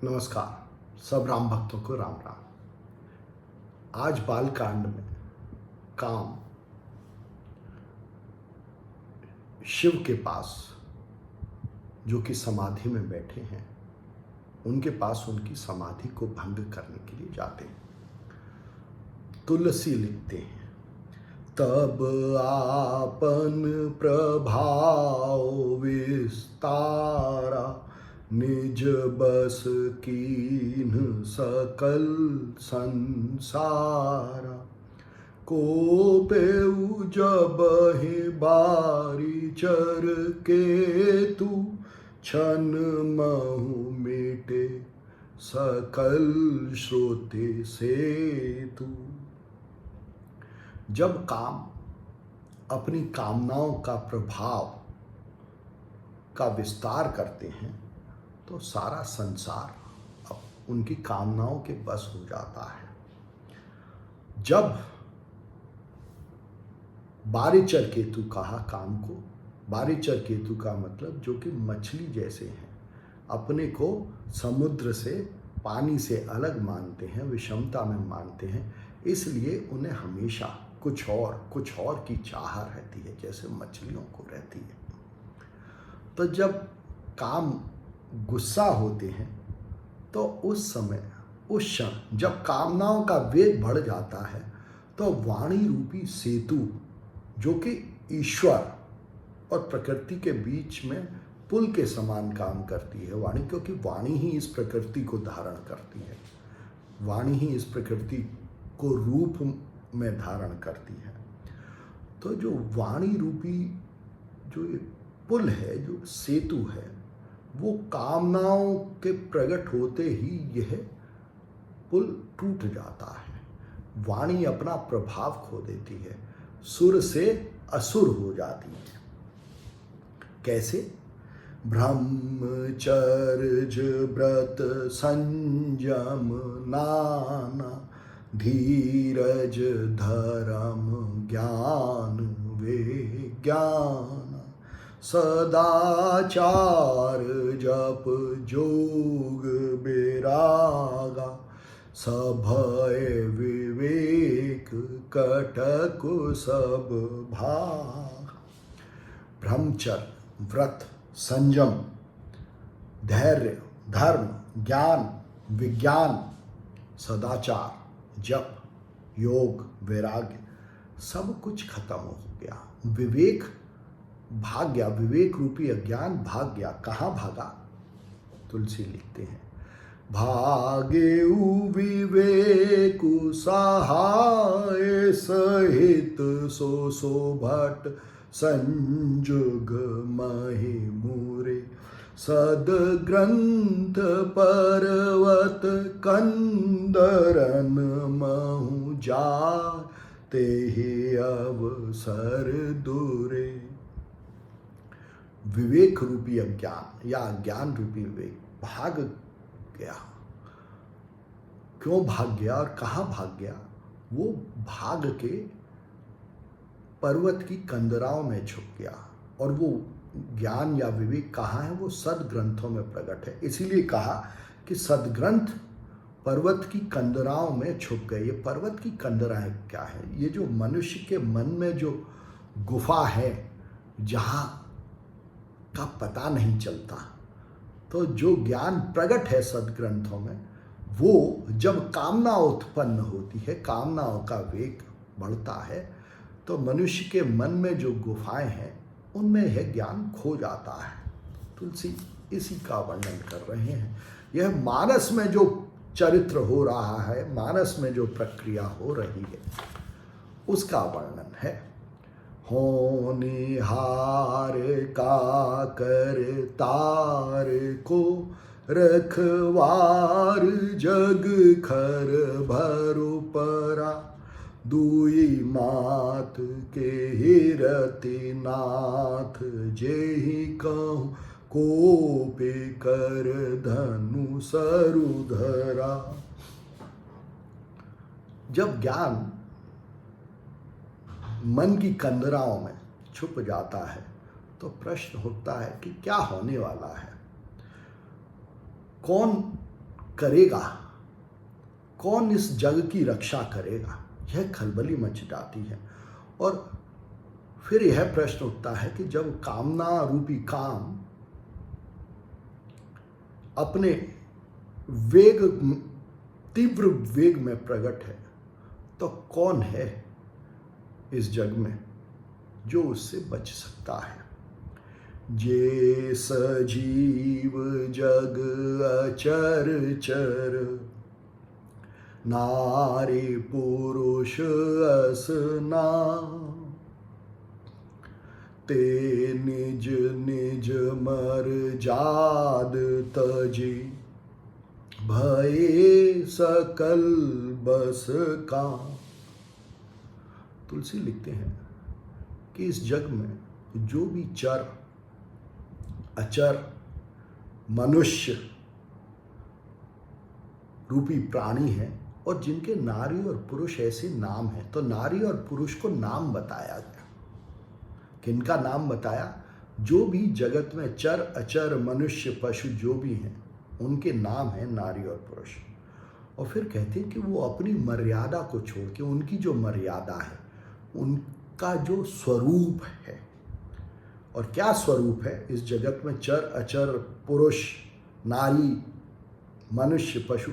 नमस्कार। सब राम भक्तों को राम राम। आज बाल कांड में काम शिव के पास, जो कि समाधि में बैठे हैं, उनके पास उनकी समाधि को भंग करने के लिए जाते हैं। तुलसी लिखते हैं, तब आपन प्रभाव विस्तारा, निज बस कीन सकल संसारा। को पेउ जब ही बारी चर के तू, छन महु मिटे सकल श्रोते से तू। जब काम अपनी कामनाओं का प्रभाव का विस्तार करते हैं तो सारा संसार अब उनकी कामनाओं के बस हो जाता है। जब बारीचर केतु कहा काम को, बारीचर केतु का मतलब जो कि मछली जैसे हैं, अपने को समुद्र से, पानी से अलग मानते हैं, विषमता में मानते हैं, इसलिए उन्हें हमेशा कुछ और की चाह रहती है, जैसे मछलियों को रहती है। तो जब काम गुस्सा होते हैं तो उस समय, उस क्षण जब कामनाओं का वेग बढ़ जाता है, तो वाणी रूपी सेतु, जो कि ईश्वर और प्रकृति के बीच में पुल के समान काम करती है वाणी, क्योंकि वाणी ही इस प्रकृति को धारण करती है, वाणी ही इस प्रकृति को रूप में धारण करती है। तो जो वाणी रूपी जो ये पुल है, जो सेतु है, वो कामनाओं के प्रकट होते ही यह पुल टूट जाता है। वाणी अपना प्रभाव खो देती है, सुर से असुर हो जाती है। कैसे? ब्रह्मचर्य व्रत संयम नाना, धीरज धर्म ज्ञान विज्ञान, सदाचार जप जोग विरागा, सभय विवेक कटक सब भाग। ब्रह्मचर्य, व्रत, संयम, धैर्य, धर्म, ज्ञान, विज्ञान, सदाचार, जप, योग, वैराग्य, सब कुछ खत्म हो गया। विवेक भाग गया, विवेक रूपी अज्ञान भाग गया। कहाँ भागा? तुलसी लिखते हैं, भागेउ विवेकु सहाय, सहित सो भट संजुग महि मुरे, सदग्रंथ पर्वत कंदरन महु जा, तेहि अवसर दूरे। विवेक रूपी अज्ञान या अज्ञान रूपी विवेक भाग गया। क्यों भाग गया और कहाँ भाग गया? वो भाग के पर्वत की कंदराओं में छुप गया। और वो ज्ञान या विवेक कहाँ है? वो सदग्रंथों में प्रकट है। इसीलिए कहा कि सदग्रंथ पर्वत की कंदराओं में छुप गए। ये पर्वत की कंदराएं क्या है? ये जो मनुष्य के मन में जो गुफा है, जहाँ का पता नहीं चलता, तो जो ज्ञान प्रकट है सदग्रंथों में, वो जब कामना उत्पन्न होती है, कामनाओं का वेग बढ़ता है, तो मनुष्य के मन में जो गुफाएं हैं, उनमें यह ज्ञान खो जाता है। तुलसी इसी का वर्णन कर रहे हैं। यह मानस में जो चरित्र हो रहा है, मानस में जो प्रक्रिया हो रही है, उसका वर्णन है। होनिहार का कर तार को, रखवार जग खर भरु परा, दुई मात के हिरति नाथ, जेहि कहूँ कोपे कर धनु सरुधरा। जब ज्ञान मन की कंदराओं में छुप जाता है तो प्रश्न उठता है कि क्या होने वाला है, कौन करेगा, कौन इस जग की रक्षा करेगा, यह खलबली मच जाती है। और फिर यह प्रश्न उठता है कि जब कामना रूपी काम अपने वेग, तीव्र वेग में प्रकट है, तो कौन है इस जग में जो उससे बच सकता है। जे सजीव जग अचर चर, नारी पुरुष असना, ते निज निज मर जाद तजे, भये सकल बस का। तुलसी लिखते हैं कि इस जग में जो भी चर अचर मनुष्य रूपी प्राणी है, और जिनके नारी और पुरुष ऐसे नाम हैं, तो नारी और पुरुष को नाम बताया गया। किनका नाम बताया? जो भी जगत में चर अचर मनुष्य पशु जो भी हैं, उनके नाम है नारी और पुरुष। और फिर कहते हैं कि वो अपनी मर्यादा को छोड़ के, उनकी जो मर्यादा है, उनका जो स्वरूप है, और क्या स्वरूप है इस जगत में चर अचर पुरुष नारी मनुष्य पशु,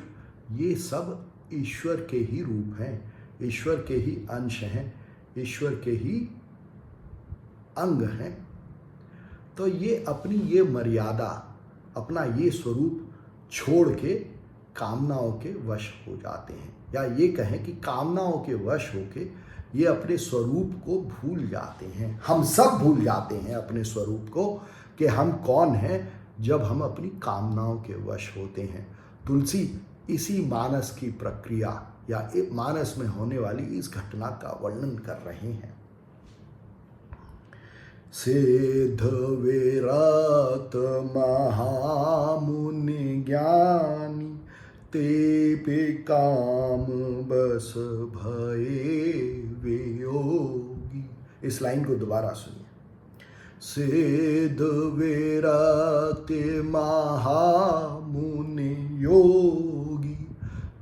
ये सब ईश्वर के ही रूप हैं, ईश्वर के ही अंश हैं, ईश्वर के ही अंग हैं। तो ये अपनी ये मर्यादा, अपना ये स्वरूप छोड़ के कामनाओं के वश हो जाते हैं, या ये कहें कि कामनाओं के वश होके ये अपने स्वरूप को भूल जाते हैं। हम सब भूल जाते हैं अपने स्वरूप को कि हम कौन हैं, जब हम अपनी कामनाओं के वश होते हैं। तुलसी इसी मानस की प्रक्रिया या मानस में होने वाली इस घटना का वर्णन कर रहे हैं। सिद्ध विरत महामुनि ज्ञानी, ते पे काम बस भये वियोगी। इस लाइन को दोबारा सुनिए। सिद्ध विरत महामुनि योगी,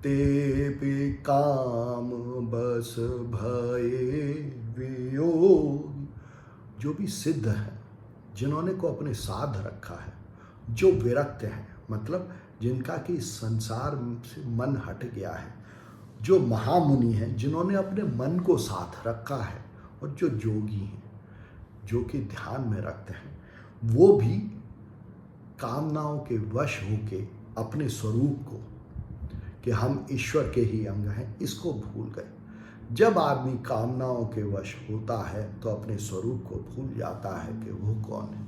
ते पे काम बस भये वियोगी। जो भी सिद्ध है, जिन्होंने को अपने साध रखा है, जो विरक्त है, मतलब जिनका कि संसार से मन हट गया है, जो महामुनि हैं, जिन्होंने अपने मन को साथ रखा है, और जो जोगी हैं, जो कि ध्यान में रखते हैं, वो भी कामनाओं के वश होके अपने स्वरूप को, कि हम ईश्वर के ही अंग हैं, इसको भूल गए। जब आदमी कामनाओं के वश होता है तो अपने स्वरूप को भूल जाता है कि वो कौन है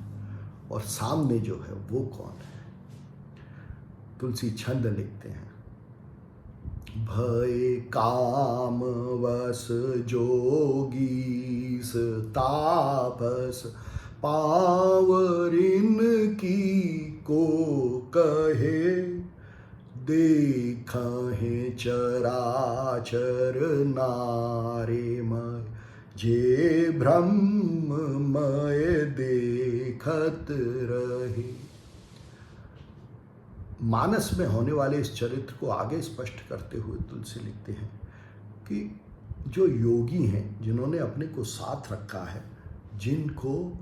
और सामने जो है वो कौन है। तुलसी छंद लिखते हैं। भय काम वश जोगीस तापस, पावरिन की को कहे, देखा है चराचर नारेमय, जे ब्रह्ममय देखत रहे। मानस में होने वाले इस चरित्र को आगे स्पष्ट करते हुए तुलसी लिखते हैं कि जो योगी हैं, जिन्होंने अपने को साथ रखा है, जिनको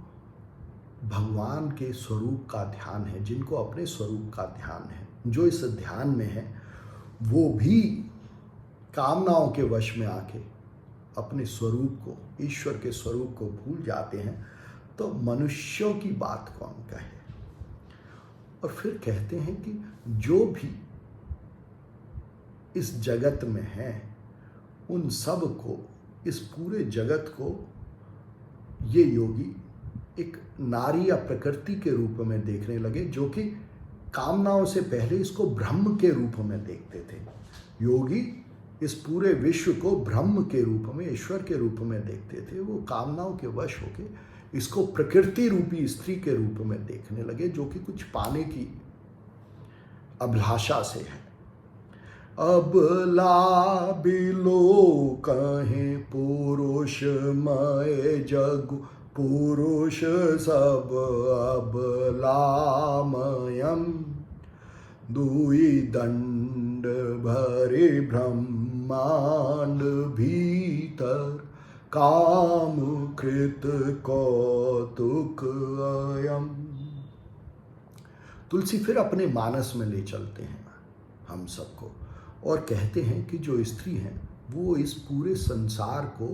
भगवान के स्वरूप का ध्यान है, जिनको अपने स्वरूप का ध्यान है, जो इस ध्यान में है, वो भी कामनाओं के वश में आके अपने स्वरूप को, ईश्वर के स्वरूप को भूल जाते हैं। तो मनुष्यों की बात कौन कहे। और फिर कहते हैं कि जो भी इस जगत में है, उन सब को, इस पूरे जगत को ये योगी एक नारी या प्रकृति के रूप में देखने लगे, जो कि कामनाओं से पहले इसको ब्रह्म के रूप में देखते थे। योगी इस पूरे विश्व को ब्रह्म के रूप में, ईश्वर के रूप में देखते थे। वो कामनाओं के वश होके इसको प्रकृति रूपी स्त्री के रूप में देखने लगे, जो कि कुछ पाने की अभिलाषा से है। अब लाबिलो कहें पुरुष मय जग, पुरुष सब अबलामयम, दुई दंड भरे ब्रह्मांड भीतर, काम कृत कौतुक अयम। तुलसी फिर अपने मानस में ले चलते हैं हम सबको और कहते हैं कि जो स्त्री हैं वो इस पूरे संसार को,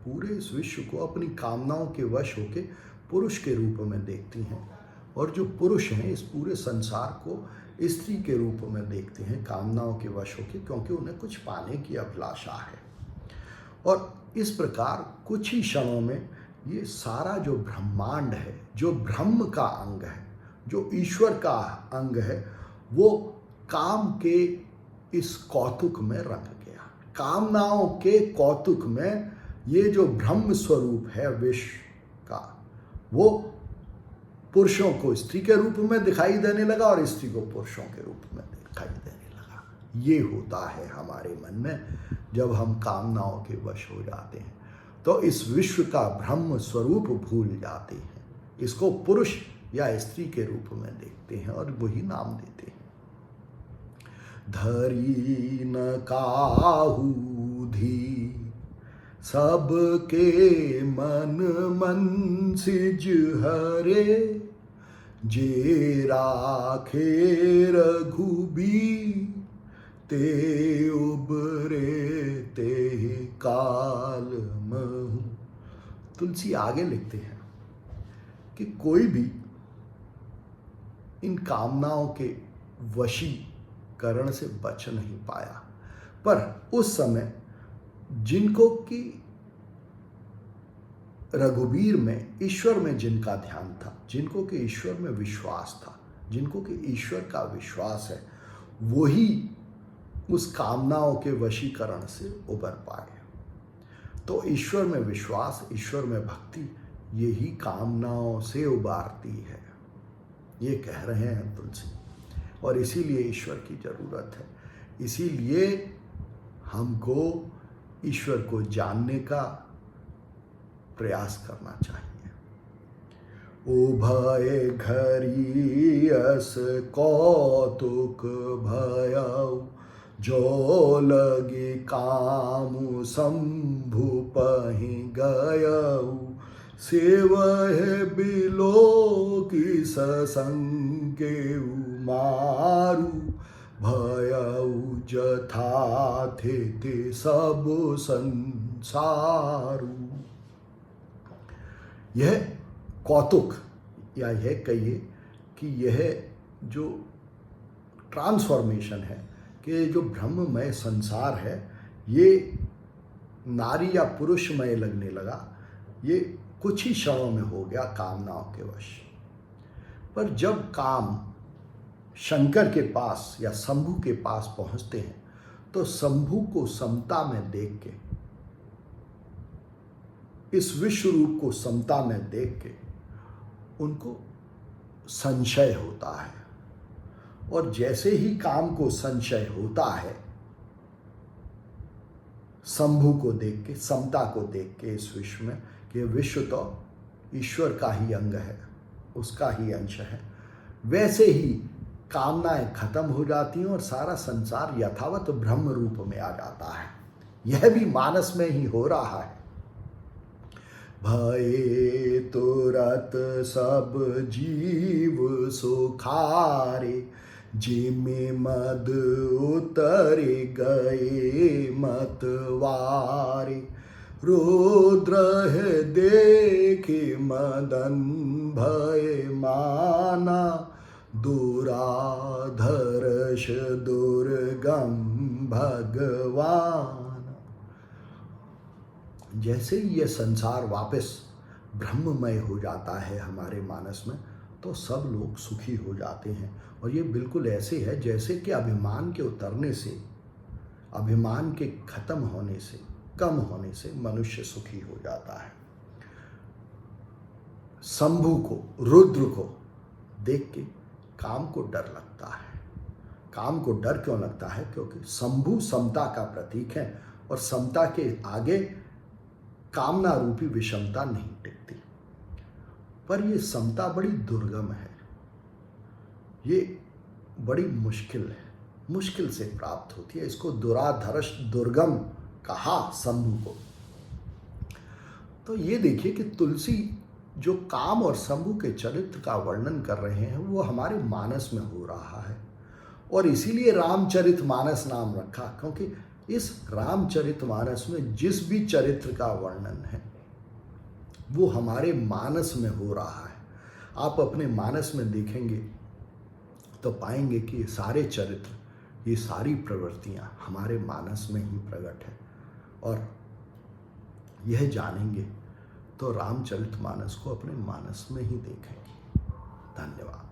पूरे इस विश्व को अपनी कामनाओं के वश होके पुरुष के रूप में देखती हैं, और जो पुरुष हैं इस पूरे संसार को स्त्री के रूप में देखते हैं कामनाओं के वश होके, क्योंकि उन्हें कुछ पाने की अभिलाषा है। और इस प्रकार कुछ ही क्षणों में ये सारा जो ब्रह्मांड है, जो ब्रह्म का अंग है, जो ईश्वर का अंग है, वो काम के इस कौतुक में रंग गया। कामनाओं के कौतुक में ये जो ब्रह्म स्वरूप है विश्व का, वो पुरुषों को स्त्री के रूप में दिखाई देने लगा और स्त्री को पुरुषों के रूप में दिखाई देने लगा। ये होता है हमारे मन में जब हम कामनाओं के वश हो जाते हैं, तो इस विश्व का ब्रह्म स्वरूप भूल जाते हैं, इसको पुरुष या स्त्री के रूप में देखते हैं और वही नाम देते हैं। धरी न काहू धी सबके मन सिज हरे, जे राखे रघुबीर ते उबरे ते काल महु। तुलसी आगे लिखते हैं कि कोई भी इन कामनाओं के वशीकरण से बच नहीं पाया, पर उस समय जिनको कि रघुबीर में, ईश्वर में जिनका ध्यान था, जिनको कि ईश्वर में विश्वास था, जिनको कि ईश्वर का विश्वास है, वही उस कामनाओं के वशीकरण से उबर पाए। तो ईश्वर में विश्वास, ईश्वर में भक्ति, यही कामनाओं से उबारती है, ये कह रहे हैं तुलसी। और इसीलिए ईश्वर की जरूरत है, इसीलिए हमको ईश्वर को जानने का प्रयास करना चाहिए। उभय घरी अस कौतुक भयउ, जो लगी कामु शंभु पहि गयउ, सेवह बिलो की ससंगे मारू, भयउ जथा थे सब संसारू। यह कौतुक, या यह कहिए कि यह जो ट्रांसफॉर्मेशन है, कि जो ब्रह्ममय संसार है ये नारी या पुरुषमय लगने लगा, ये कुछ ही क्षणों में हो गया कामनाओं के वश। पर जब काम शंकर के पास या शंभु के पास पहुंचते हैं, तो शंभु को समता में देख के, इस विश्व रूप को समता में देख के उनको संशय होता है। और जैसे ही काम को संशय होता है, शंभु को देख के, समता को देख के इस विश्व में, कि विश्व तो ईश्वर का ही अंग है, उसका ही अंश है, वैसे ही कामनाएं खत्म हो जाती हैं और सारा संसार यथावत ब्रह्म रूप में आ जाता है। यह भी मानस में ही हो रहा है। भये तुरत सब जीव सुखारे, जिमे मद उतरे गए मतवारे, रुद्र देखे मदन भय माना, दुराधर्ष दुर्गम भगवान। जैसे ही ये संसार वापस ब्रह्ममय हो जाता है हमारे मानस में, तो सब लोग सुखी हो जाते हैं। और ये बिल्कुल ऐसे है जैसे कि अभिमान के उतरने से, अभिमान के खत्म होने से, कम होने से मनुष्य सुखी हो जाता है। शंभु को, रुद्र को देख के काम को डर लगता है। काम को डर क्यों लगता है? क्योंकि शंभु समता का प्रतीक है और समता के आगे कामना रूपी विषमता नहीं टिकती। पर ये समता बड़ी दुर्गम है, ये बड़ी मुश्किल से प्राप्त होती है। इसको दुराधर्ष दुर्गम कहा शंभु को। तो ये देखिए कि तुलसी जो काम और शंभु के चरित्र का वर्णन कर रहे हैं वो हमारे मानस में हो रहा है, और इसीलिए रामचरितमानस नाम रखा, क्योंकि इस रामचरितमानस में जिस भी चरित्र का वर्णन है वो हमारे मानस में हो रहा है। आप अपने मानस में देखेंगे तो पाएंगे कि ये सारे चरित्र, ये सारी प्रवृत्तियां हमारे मानस में ही प्रकट है, और यह जानेंगे तो रामचरितमानस को अपने मानस में ही देखेंगे। धन्यवाद।